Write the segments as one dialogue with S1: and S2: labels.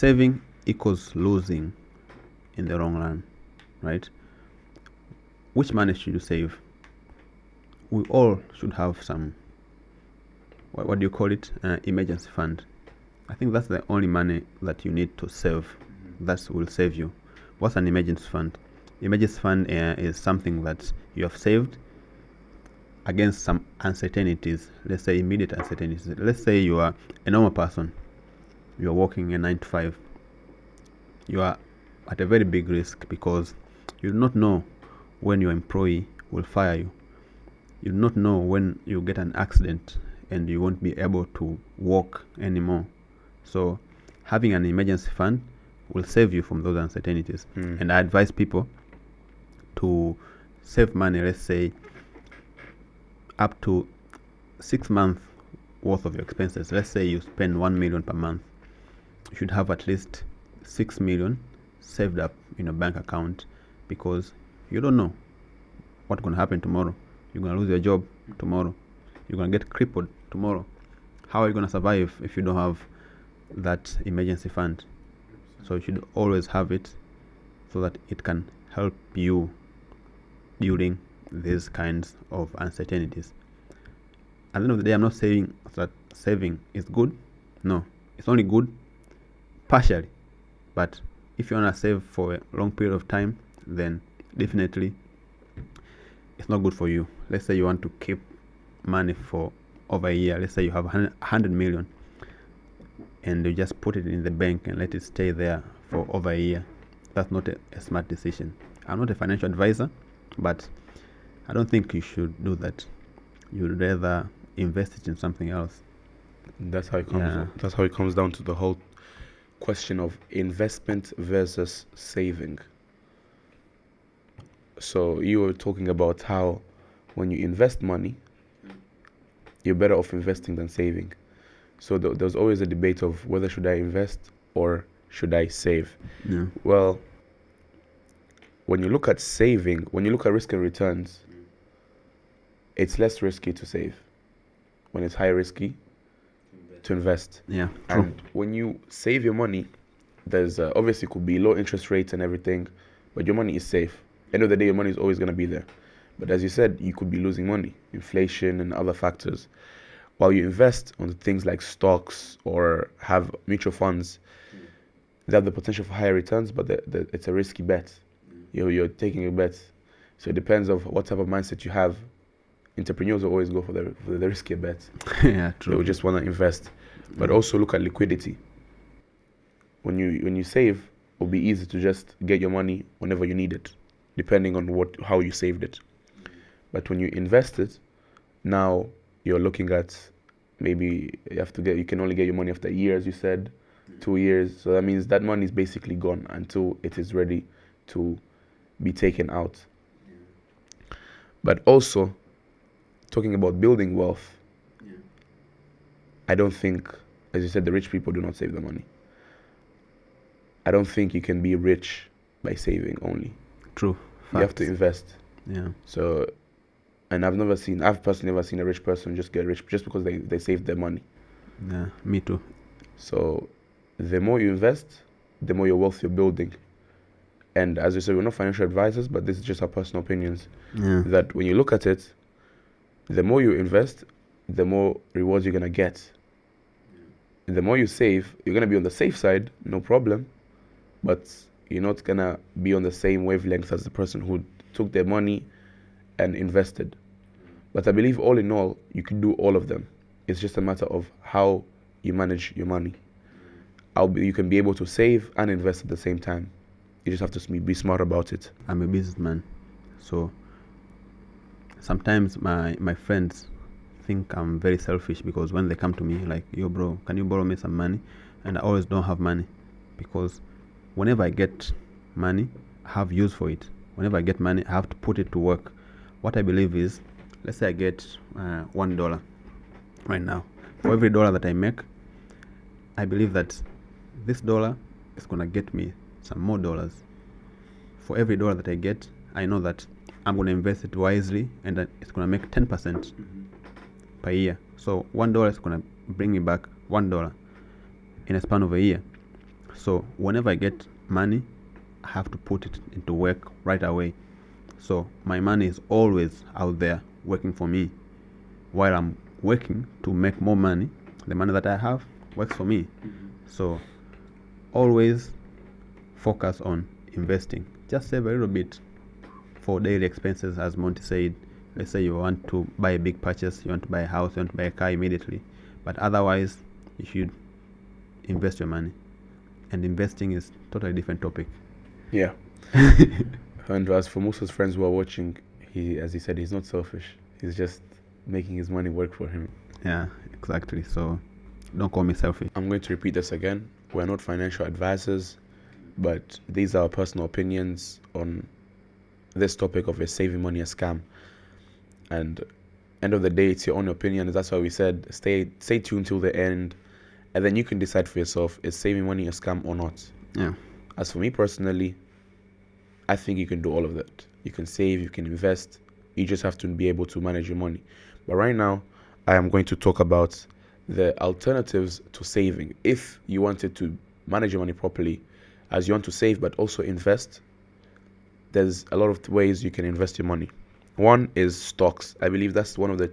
S1: saving equals losing in the long run, right? Which money should you save? We all should have some, what do you call it? Emergency fund. I think that's the only money that you need to save. That will save you. What's an emergency fund? Emergency fund is something that you have saved against some uncertainties. Let's say immediate uncertainties. Let's say you are a normal person. You are working a 9 to 5. You are at a very big risk because you do not know when your employee will fire you. You do not know when you get an accident and you won't be able to walk anymore. So having an emergency fund will save you from those uncertainties. And I advise people to save money, let's say up to 6 months worth of your expenses. Let's say you spend 1 million per month. You should have at least 6 million saved up in a bank account, because you don't know what's going to happen tomorrow. You're going to lose your job tomorrow. You're going to get crippled tomorrow. How are you going to survive if you don't have that emergency fund? So you should always have it so that it can help you during these kinds of uncertainties. At the end of the day, I'm not saying that saving is good. No, it's only good partially. But if you want to save for a long period of time, then definitely it's not good for you. Let's say you want to keep money for over a year. Let's say you have 100 million and you just put it in the bank and let it stay there for over a year. That's not a smart decision. I'm not a financial advisor, but I don't think you should do that. You'd rather invest it in something else.
S2: That's how it comes. That's how it comes down to the whole question of investment versus saving. So you were talking about how when you invest money, you're better off investing than saving. So there's always a debate of whether should I invest or should I save.
S1: Yeah.
S2: Well, when you look at saving, when you look at risk and returns, it's less risky to save. When it's high risky to invest.
S1: Yeah, true.
S2: And when you save your money, there's obviously could be low interest rates and everything, but your money is safe. End of the day, your money is always going to be there. But as you said, you could be losing money, inflation and other factors. While you invest on things like stocks or have mutual funds, they have the potential for higher returns, but it's a risky bet. You're taking a bet. So it depends on what type of mindset you have. Entrepreneurs will always go for the riskier bet.
S1: Yeah, true.
S2: They will just want to invest. But also look at liquidity. When you save, it'll be easy to just get your money whenever you need it, depending on how you saved it. But when you invest it, now you're looking at maybe you can only get your money after a year, as you said, 2 years. So that means that money is basically gone until it is ready to be taken out. But also, talking about building wealth, I don't think, as you said, the rich people do not save the money. I don't think you can be rich by saving only.
S1: True.
S2: You have to invest.
S1: Yeah.
S2: So, and I've personally never seen a rich person just get rich just because they saved their money.
S1: Yeah, me too.
S2: So, the more you invest, the more your wealth you're building. And as you said, we're not financial advisors, but this is just our personal opinions.
S1: Yeah.
S2: That when you look at it, the more you invest, the more rewards you're going to get. And the more you save, you're going to be on the safe side, no problem. But you're not going to be on the same wavelength as the person who took their money and invested. But I believe all in all, you can do all of them. It's just a matter of how you manage your money. You can be able to save and invest at the same time. You just have to be smart about it.
S1: I'm a businessman, so sometimes my friends think I'm very selfish, because when they come to me like, yo bro, can you borrow me some money? And I always don't have money, because whenever I get money, I have use for it. Whenever I get money, I have to put it to work. What I believe is, let's say I get $1 right now. For every dollar that I make, I believe that this dollar is going to get me some more dollars. For every dollar that I get, I know that I'm going to invest it wisely, and that it's going to make 10% per year. So $1 is going to bring me back $1 in a span of a year. So whenever I get money, I have to put it into work right away. So my money is always out there working for me. While I'm working to make more money, the money that I have works for me. So always focus on investing. Just save a little bit for daily expenses, as Monty said. Let's say you want to buy a big purchase, you want to buy a house, you want to buy a car immediately. But otherwise, you should invest your money. And investing is totally different topic.
S2: Yeah. And as for most of his friends who are watching, as he said, he's not selfish. He's just making his money work for him.
S1: Yeah, exactly. So don't call me selfish.
S2: I'm going to repeat this again. We're not financial advisors, but these are our personal opinions on this topic of is saving money a scam. And end of the day, it's your own opinion. That's why we said stay tuned till the end, and then you can decide for yourself, is saving money a scam or not.
S1: Yeah.
S2: As for me personally, I think you can do all of that. You can save, you can invest. You just have to be able to manage your money. But right now, I am going to talk about the alternatives to saving. If you wanted to manage your money properly, as you want to save but also invest, there's a lot of ways you can invest your money. One is stocks. I believe that's one of the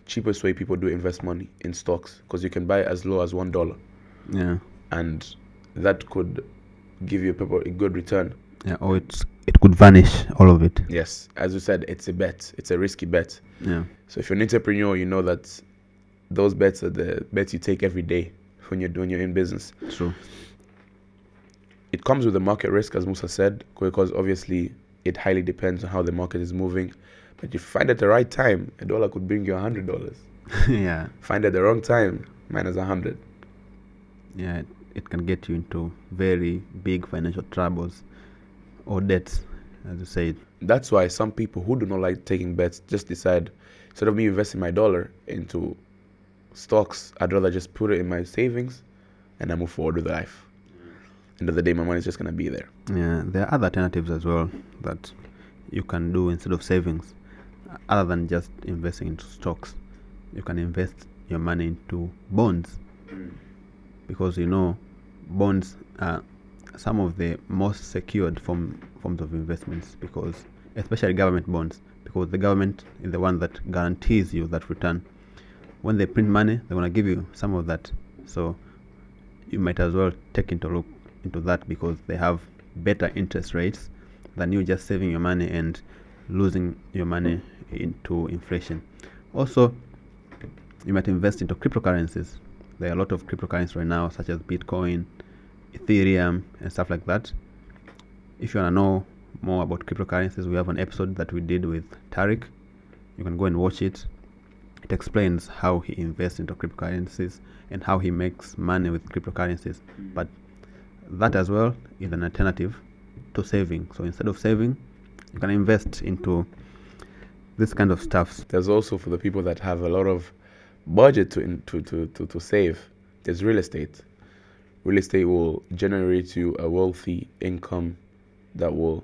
S2: cheapest way people do invest money, in stocks, because you can buy as low as $1.
S1: Yeah.
S2: And that could give you a good return.
S1: Yeah, or it could vanish, all of it.
S2: Yes, as you said, it's a bet. It's a risky bet.
S1: Yeah.
S2: So if you're an entrepreneur, you know that those bets are the bets you take every day when you're in business.
S1: True.
S2: It comes with the market risk, as Musa said, because obviously it highly depends on how the market is moving. But if you find at the right time, $1 could bring you $100.
S1: Yeah.
S2: Find at the wrong time, minus 100.
S1: Yeah, it can get you into very big financial troubles or debts, as you said.
S2: That's why some people who do not like taking bets just decide, instead of me investing my dollar into stocks, I'd rather just put it in my savings and I move forward with life. End of the day, my money is just going to be there.
S1: Yeah, there are other alternatives as well that you can do instead of savings. Other than just investing into stocks, you can invest your money into bonds. Because bonds are some of the most secured forms of investments, because especially government bonds, because the government is the one that guarantees you that return. When they print money, they're going to give you some of that. So you might as well take into look into that, because they have better interest rates than you just saving your money and losing your money into inflation. Also, you might invest into cryptocurrencies. There are a lot of cryptocurrencies right now, such as Bitcoin, Ethereum, and stuff like that. If you want to know more about cryptocurrencies, we have an episode that we did with Tariq. You can go and watch it. It explains how he invests into cryptocurrencies and how he makes money with cryptocurrencies. But that as well is an alternative to saving. So instead of saving, you can invest into this kind of stuff.
S2: There's also, for the people that have a lot of budget to save, there's real estate. Real estate will generate you a wealthy income that will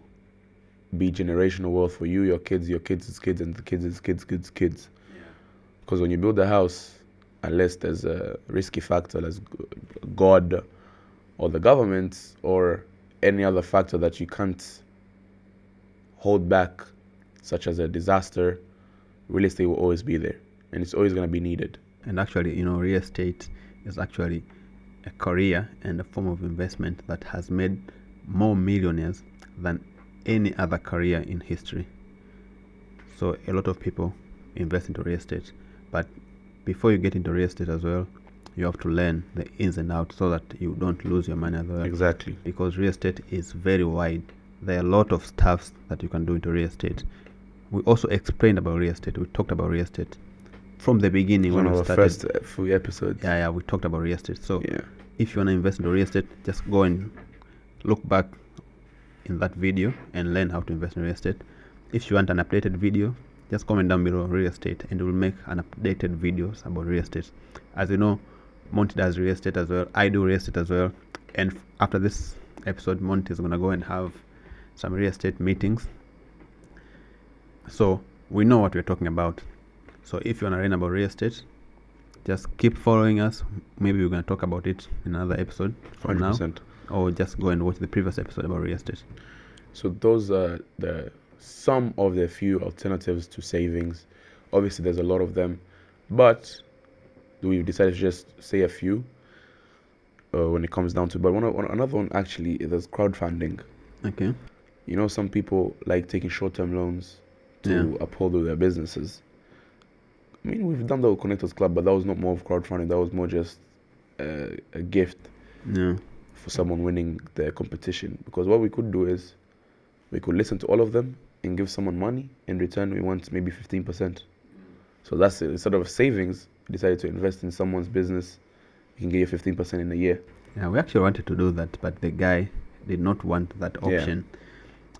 S2: be generational wealth for you, your kids' kids, and the kids' kids. Because when you build a house, unless there's a risky factor, as God or the government or any other factor that you can't hold back, such as a disaster, real estate will always be there, and it's always going to be needed.
S1: And actually, real estate is actually a career and a form of investment that has made more millionaires than any other career in history. So a lot of people invest into real estate, but before you get into real estate as well, you have to learn the ins and outs so that you don't lose your money as well.
S2: Exactly.
S1: Because real estate is very wide. There are a lot of stuffs that you can do into real estate. We also explained about real estate. We talked about real estate from the beginning when we started.
S2: First few episodes.
S1: Yeah, we talked about real estate. So
S2: Yeah.
S1: if you want to invest into real estate, just go and look back in that video and learn how to invest in real estate. If you want an updated video, just comment down below real estate, and we'll make an updated videos about real estate. As you know, Monty does real estate as well. I do real estate as well. And after this episode, Monty is going to go and have some real estate meetings. So we know what we're talking about. So if you want to learn about real estate, just keep following us. Maybe we're going to talk about it in another episode from
S2: 100%.
S1: now. or just go and watch the previous episode about real estate.
S2: So those are some of the few alternatives to savings. Obviously, there's a lot of them, but we've decided to just say a few when it comes down to. But another one actually is crowdfunding.
S1: Okay.
S2: You know, some people like taking short-term loans to uphold their businesses. I mean, we've done that with Connectors Club, but that was not more of crowdfunding. That was more just a gift for someone winning the competition. Because what we could do is we could listen to all of them and give someone money. In return, we want maybe 15%. So that's it. Instead of savings, we decided to invest in someone's business. You can get you 15% in a year.
S1: Yeah, we actually wanted to do that, but the guy did not want that option.